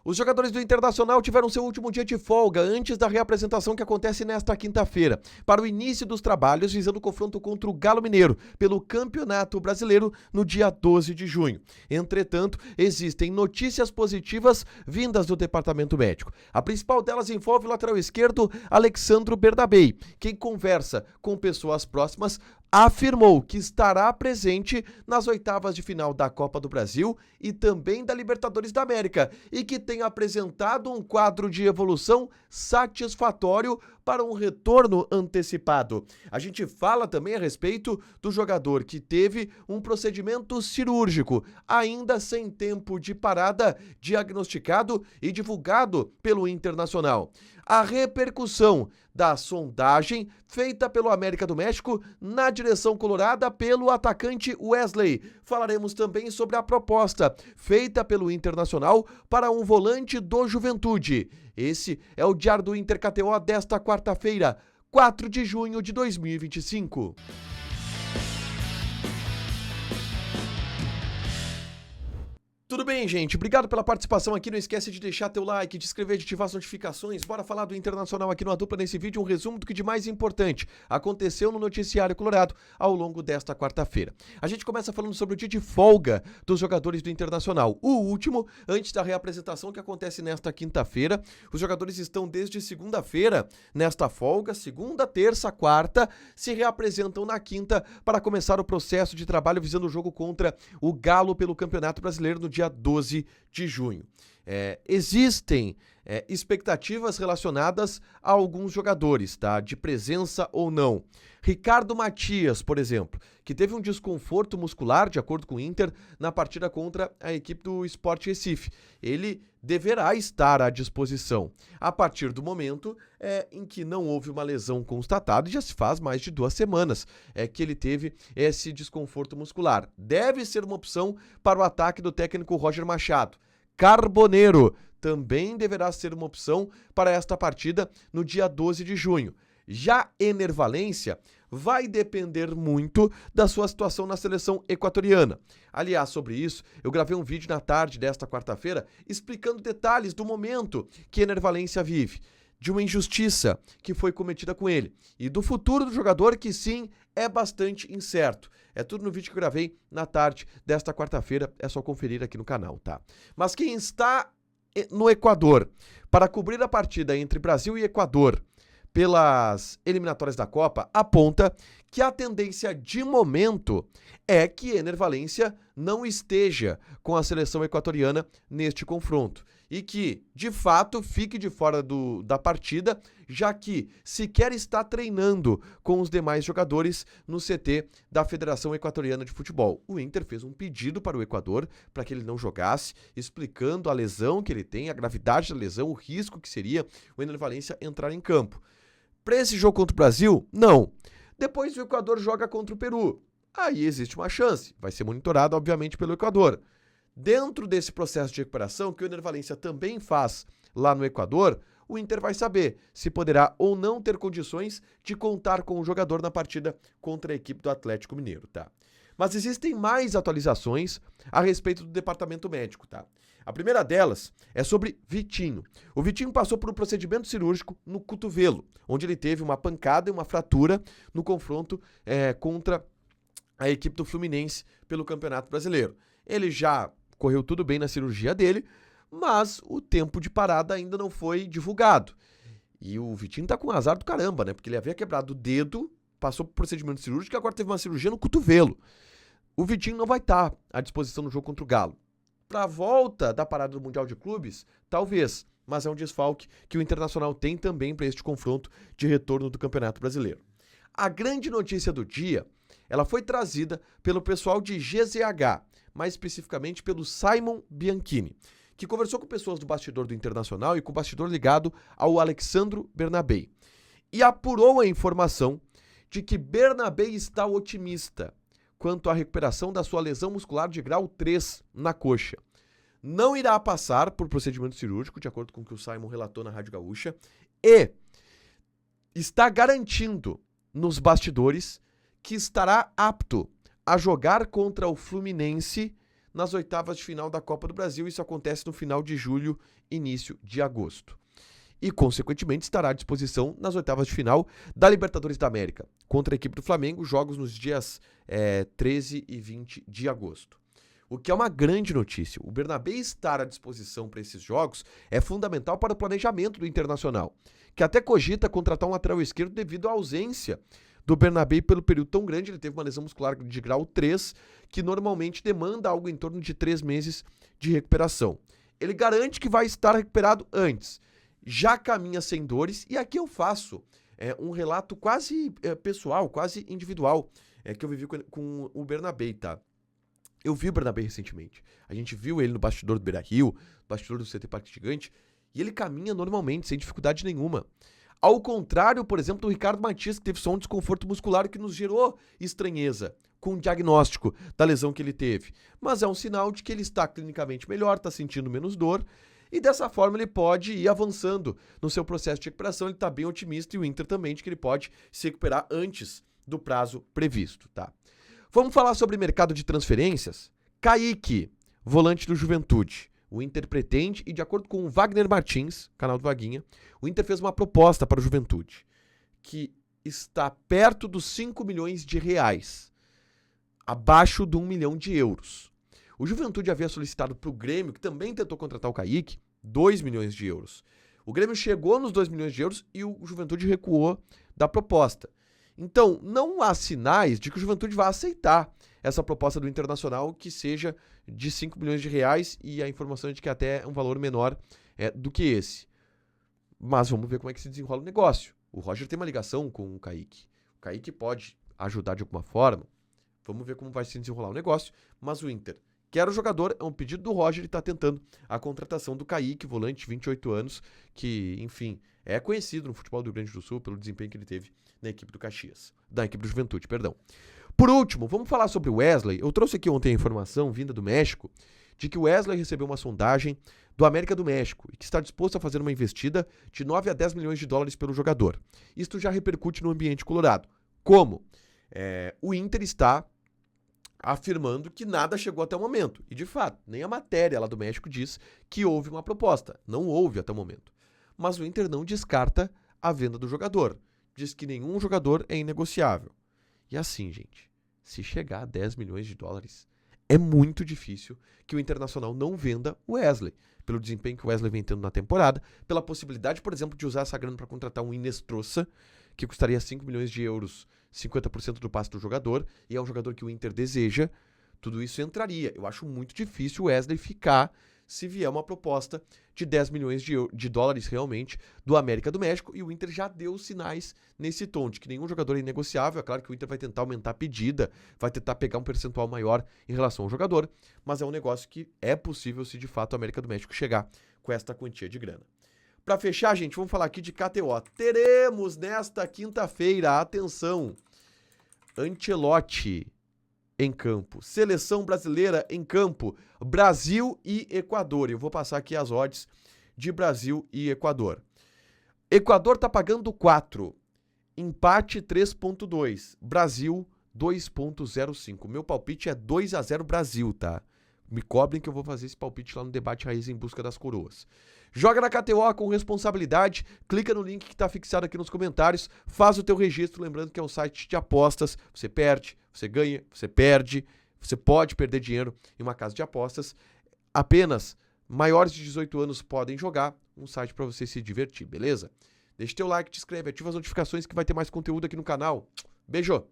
Os jogadores do Internacional tiveram seu último dia de folga antes da reapresentação que acontece nesta quinta-feira, para o início dos trabalhos visando o confronto contra o Galo Mineiro pelo Campeonato Brasileiro no dia 12 de junho. Entretanto, existem notícias positivas vindas do departamento médico. A principal delas envolve o lateral esquerdo Alexandro Bernabei. Quem conversa com pessoas próximas afirmou que estará presente nas oitavas de final da Copa do Brasil e também da Libertadores da América e que tem apresentado um quadro de evolução satisfatório para um retorno antecipado. A gente fala também a respeito do jogador que teve um procedimento cirúrgico, ainda sem tempo de parada, diagnosticado e divulgado pelo Internacional. A repercussão da sondagem feita pelo América do México na direção colorada pelo atacante Wesley. Falaremos também sobre a proposta feita pelo Internacional para um volante do Juventude. Esse é o Diário do Inter KTO desta quarta-feira, 4 de junho de 2025. Tudo bem, gente? Obrigado pela participação aqui. Não esquece de deixar teu like, de inscrever, de ativar as notificações. Bora falar do Internacional aqui no A Dupla nesse vídeo. Um resumo do que de mais importante aconteceu no noticiário colorado ao longo desta quarta-feira. A gente começa falando sobre o dia de folga dos jogadores do Internacional. O último, antes da reapresentação que acontece nesta quinta-feira. Os jogadores estão desde segunda-feira nesta folga. Segunda, terça, quarta, se reapresentam na quinta para começar o processo de trabalho visando o jogo contra o Galo pelo Campeonato Brasileiro no dia 12 de junho. Existem expectativas relacionadas a alguns jogadores, tá? De presença ou não. Ricardo Matias, por exemplo, que teve um desconforto muscular, de acordo com o Inter, na partida contra a equipe do Sport Recife. Ele deverá estar à disposição a partir do momento em que não houve uma lesão constatada, e já se faz mais de 2 semanas que ele teve esse desconforto muscular. Deve ser uma opção para o ataque do técnico Roger Machado. Carboneiro também deverá ser uma opção para esta partida no dia 12 de junho. Já Ener Valencia vai depender muito da sua situação na seleção equatoriana. Aliás, sobre isso, eu gravei um vídeo na tarde desta quarta-feira explicando detalhes do momento que Ener Valencia vive, de uma injustiça que foi cometida com ele e do futuro do jogador que sim é bastante incerto. É tudo no vídeo que eu gravei na tarde desta quarta-feira, é só conferir aqui no canal, tá? Mas quem está no Equador para cobrir a partida entre Brasil e Equador pelas eliminatórias da Copa, aponta que a tendência de momento é que Ener Valencia não esteja com a seleção equatoriana neste confronto e que, de fato, fique de fora da partida, já que sequer está treinando com os demais jogadores no CT da Federação Equatoriana de Futebol. O Inter fez um pedido para o Equador para que ele não jogasse, explicando a lesão que ele tem, a gravidade da lesão, o risco que seria o Ener Valencia entrar em campo. Para esse jogo contra o Brasil, não. Depois o Equador joga contra o Peru. Aí existe uma chance. Vai ser monitorado, obviamente, pelo Equador. Dentro desse processo de recuperação, que o Ener Valencia também faz lá no Equador, o Inter vai saber se poderá ou não ter condições de contar com o jogador na partida contra a equipe do Atlético Mineiro, tá? Mas existem mais atualizações a respeito do departamento médico, tá? A primeira delas é sobre Vitinho. O Vitinho passou por um procedimento cirúrgico no cotovelo, onde ele teve uma pancada e uma fratura no confronto contra a equipe do Fluminense pelo Campeonato Brasileiro. Ele já correu tudo bem na cirurgia dele, mas o tempo de parada ainda não foi divulgado. E o Vitinho tá com um azar do caramba, né? Porque ele havia quebrado o dedo, passou por procedimento cirúrgico e agora teve uma cirurgia no cotovelo. O Vitinho não vai estar à disposição no jogo contra o Galo. Para a volta da parada do Mundial de Clubes, talvez, mas é um desfalque que o Internacional tem também para este confronto de retorno do Campeonato Brasileiro. A grande notícia do dia, ela foi trazida pelo pessoal de GZH, mais especificamente pelo Simon Bianchini, que conversou com pessoas do bastidor do Internacional e com o bastidor ligado ao Alexandro Bernabei, e apurou a informação de que Bernabei está otimista quanto à recuperação da sua lesão muscular de grau 3 na coxa. Não irá passar por procedimento cirúrgico, de acordo com o que o Simon relatou na Rádio Gaúcha, e está garantindo nos bastidores que estará apto a jogar contra o Fluminense nas oitavas de final da Copa do Brasil. Isso acontece no final de julho, início de agosto. E, consequentemente, estará à disposição nas oitavas de final da Libertadores da América, contra a equipe do Flamengo, jogos nos dias 13 e 20 de agosto. O que é uma grande notícia. O Bernabé estar à disposição para esses jogos é fundamental para o planejamento do Internacional, que até cogita contratar um lateral esquerdo devido à ausência do Bernabé pelo período tão grande. Ele teve uma lesão muscular de grau 3, que normalmente demanda algo em torno de 3 meses de recuperação. Ele garante que vai estar recuperado antes. Já caminha sem dores, e aqui eu faço um relato quase pessoal, quase individual, que eu vivi com o Bernabé, tá? Eu vi o Bernabé recentemente. A gente viu ele no bastidor do Beira-Rio, bastidor do CT Parque Gigante, e ele caminha normalmente, sem dificuldade nenhuma. Ao contrário, por exemplo, do Ricardo Matias, que teve só um desconforto muscular que nos gerou estranheza com o diagnóstico da lesão que ele teve. Mas é um sinal de que ele está clinicamente melhor, está sentindo menos dor, e dessa forma ele pode ir avançando no seu processo de recuperação. Ele está bem otimista, e o Inter também, de que ele pode se recuperar antes do prazo previsto, tá? Vamos falar sobre mercado de transferências? Kaique, volante do Juventude. O Inter pretende, e de acordo com o Wagner Martins, canal do Vaguinha, o Inter fez uma proposta para o Juventude, que está perto dos 5 milhões de reais, abaixo de 1 milhão de euros. O Juventude havia solicitado para o Grêmio, que também tentou contratar o Kaique, 2 milhões de euros. O Grêmio chegou nos 2 milhões de euros e o Juventude recuou da proposta. Então, não há sinais de que o Juventude vá aceitar essa proposta do Internacional, que seja de 5 milhões de reais, e a informação é de que até é um valor menor do que esse. Mas vamos ver como é que se desenrola o negócio. O Roger tem uma ligação com o Kaique. O Kaique pode ajudar de alguma forma. Vamos ver como vai se desenrolar o negócio. Mas o Inter quer o jogador, é um pedido do Roger, e está tentando a contratação do Kaique, volante, 28 anos, que, enfim, é conhecido no futebol do Rio Grande do Sul pelo desempenho que ele teve na equipe do Caxias. Da equipe do Juventude, perdão. Por último, vamos falar sobre o Wesley. Eu trouxe aqui ontem a informação vinda do México de que o Wesley recebeu uma sondagem do América do México e que está disposto a fazer uma investida de 9 a 10 milhões de dólares pelo jogador. Isto já repercute no ambiente colorado. Como? O Inter está afirmando que nada chegou até o momento. E, de fato, nem a matéria lá do México diz que houve uma proposta. Não houve até o momento. Mas o Inter não descarta a venda do jogador. Diz que nenhum jogador é inegociável. E assim, gente, se chegar a 10 milhões de dólares, é muito difícil que o Internacional não venda o Wesley. Pelo desempenho que o Wesley vem tendo na temporada, pela possibilidade, por exemplo, de usar essa grana para contratar um Inestrosa, que custaria 5 milhões de euros, 50% do passe do jogador, e é um jogador que o Inter deseja. Tudo isso entraria. Eu acho muito difícil o Wesley ficar se vier uma proposta de 10 milhões de dólares realmente do América do México, e o Inter já deu sinais nesse tom, de que nenhum jogador é inegociável. É claro que o Inter vai tentar aumentar a pedida, vai tentar pegar um percentual maior em relação ao jogador, mas é um negócio que é possível se de fato o América do México chegar com esta quantia de grana. Para fechar, gente, vamos falar aqui de KTO. Teremos nesta quinta-feira, atenção, Ancelotti em campo. Seleção brasileira em campo. Brasil e Equador. Eu vou passar aqui as odds de Brasil e Equador. Equador tá pagando 4. Empate 3.2. Brasil 2.05. Meu palpite é 2-0 Brasil, tá? Me cobrem que eu vou fazer esse palpite lá no Debate Raiz em busca das coroas. Joga na KTO com responsabilidade, clica no link que está fixado aqui nos comentários, faz o teu registro, lembrando que é um site de apostas, você perde, você ganha, você perde, você pode perder dinheiro em uma casa de apostas. Apenas maiores de 18 anos podem jogar, um site para você se divertir, beleza? Deixa teu like, te inscreve, ativa as notificações que vai ter mais conteúdo aqui no canal. Beijo!